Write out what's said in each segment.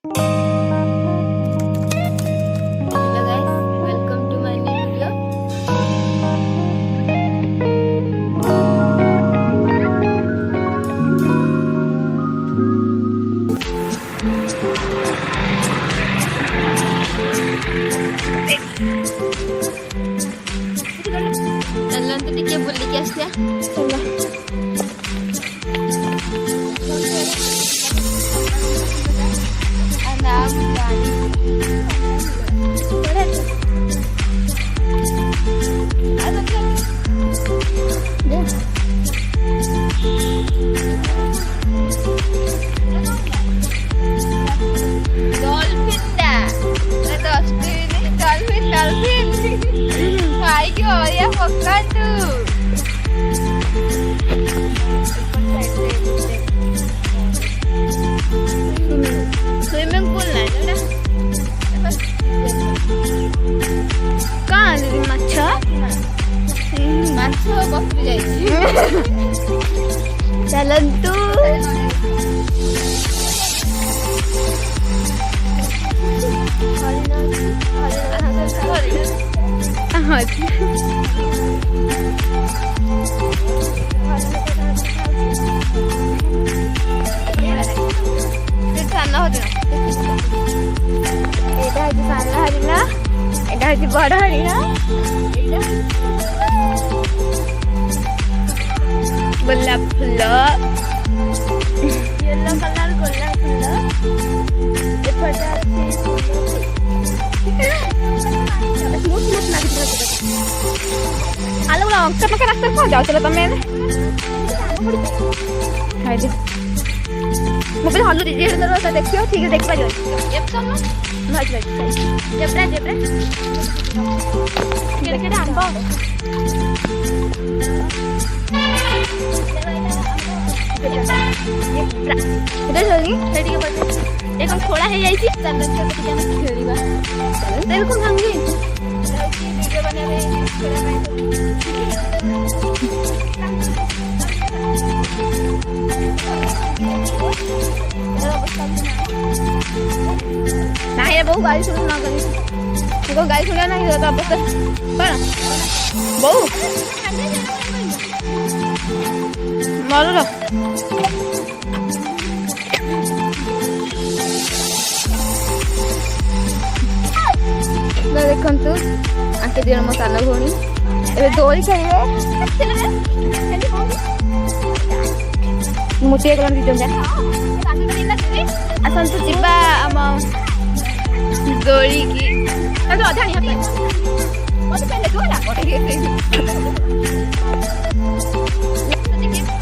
Hello guys, welcome to my new video. Jalan tuh dikit beli kias ya. Anak dolphin dah. Dolphin. Ayo ya makan tuh. Swimming pool lah dah. कहाँ माछा ମାଛ ବସି ଯାଇଛି। चलन्तु ଏଇଟା ହଉଛି ସାନ ହରିଣ, ଏଇଟା ହଉଛି ବଡ ହରିଣ, ଗୋଲାପ ଫୁଲ, ୟେଲୋ କଲର ଗୋଲାପ ଫୁଲ, ଏପଟେ ଆଲୋ ଅଙ୍କା ପାଖେ ରାସ୍ତାରେ କଣ ଯାଉଥିଲ ତମେ? ମୁଁ ବି ହଲୁଛି ଯିଏ ଦେଖିବ ଠିକ ଦେଖିପାରିବନି। ଜେବ୍ରା ଜେବ୍ରା କେଡ଼େ କେଡ଼େ ଆମ୍ବ କଣ ଖୋଳା ହେଇଯାଇଛି ଖେଳିବା କଣ ଭାଙ୍ଗି नहीं रे बहु गाड़ी सुन ना करी को गाड़ी सुन ना तो अवस्था कौन बहु मारो रो देखु आंके दिन मो सान भौणी ए दोली खेलिए मुझे गला दी जंजा आसंतु जीवा आम दोली की तो अधाणी हाथ मत पहले दोला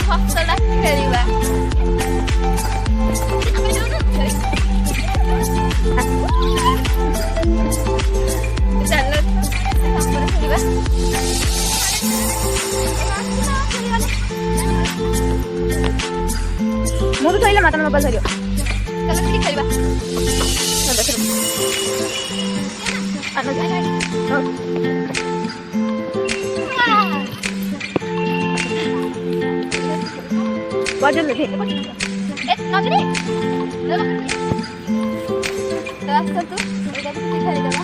ଫସଲ ଖେଳିବା। ଚାଲ ଖେଳିବା। ମୁଁ ତ କହିଲେ ମାତା ମୋବାଇଲ ଧରିବ ଚାଲ ଟିକେ ଖେଳିବା। बजल दे ए नगरी रास्ता तू एटा भी खेली देबा।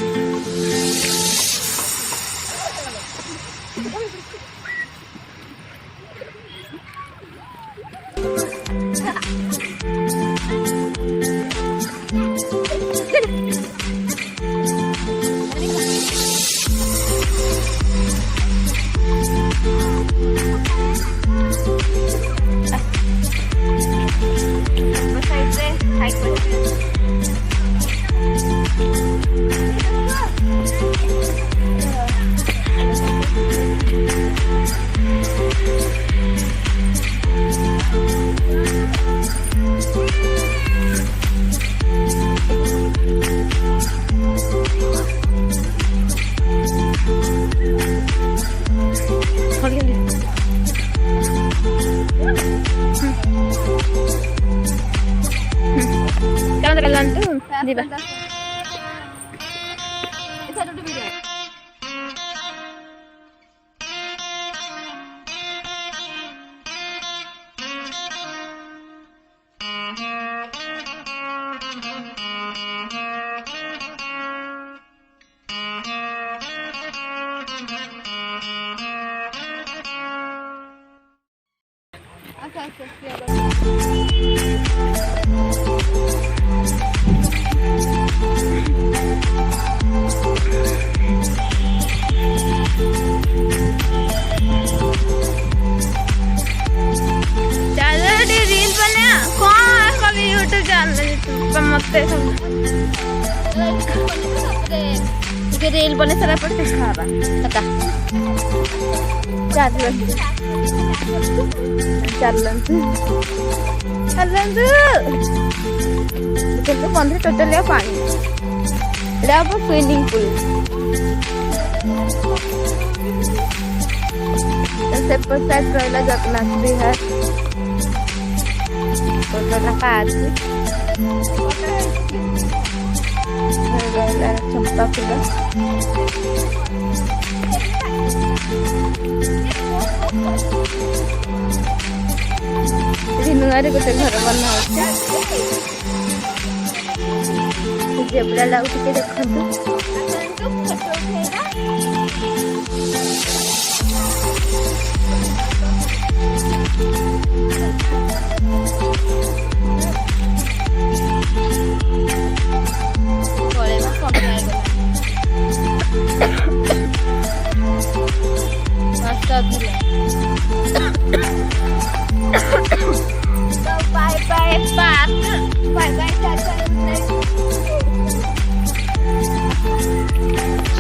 ଯିବା। रील बना कौन कभी यूट्यूब चैनल मत ଟିକେ ରିଲ୍ ବନେଇ ସାରିଲା ପରେ ଦେଖା ହେବା ଚାଲନ୍ତୁ କିନ୍ତୁ ବନ୍ଧରେ ଟୋଟାଲି ଆଉ ପାଣି ଏଇଟା ହବ ସୁଇମିଂ ପୁଲ୍ ସେପଟ ସାଇଡ୍ ରହିଲା ଜଗନ୍ନାଥ ବିହାର ପାର୍କ ଚମ୍ପା ଫୁଲ ନୂଆରେ ଗୋଟେ ଘର ବନା ହଉଛି ଜେବ୍ରା ଲାଗୁଛି ଟିକେ ଦେଖନ୍ତୁ bye bye park bye bye tata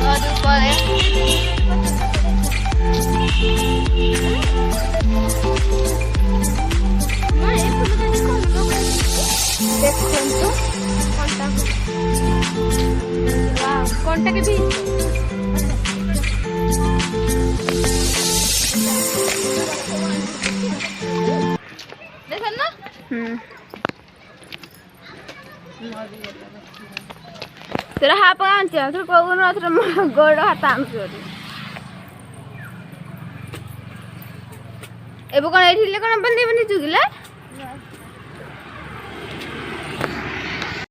aduh boleh ଦେଖନ୍ତୁ କଣ୍ଟା କେ ବି ଦେଖନ୍ ନା तेरा हाथ आंचे तो कोगन अथर गोड़ हाथ आंचे एबो कोन एठिले कोन बन्दी बन्दी जुगिला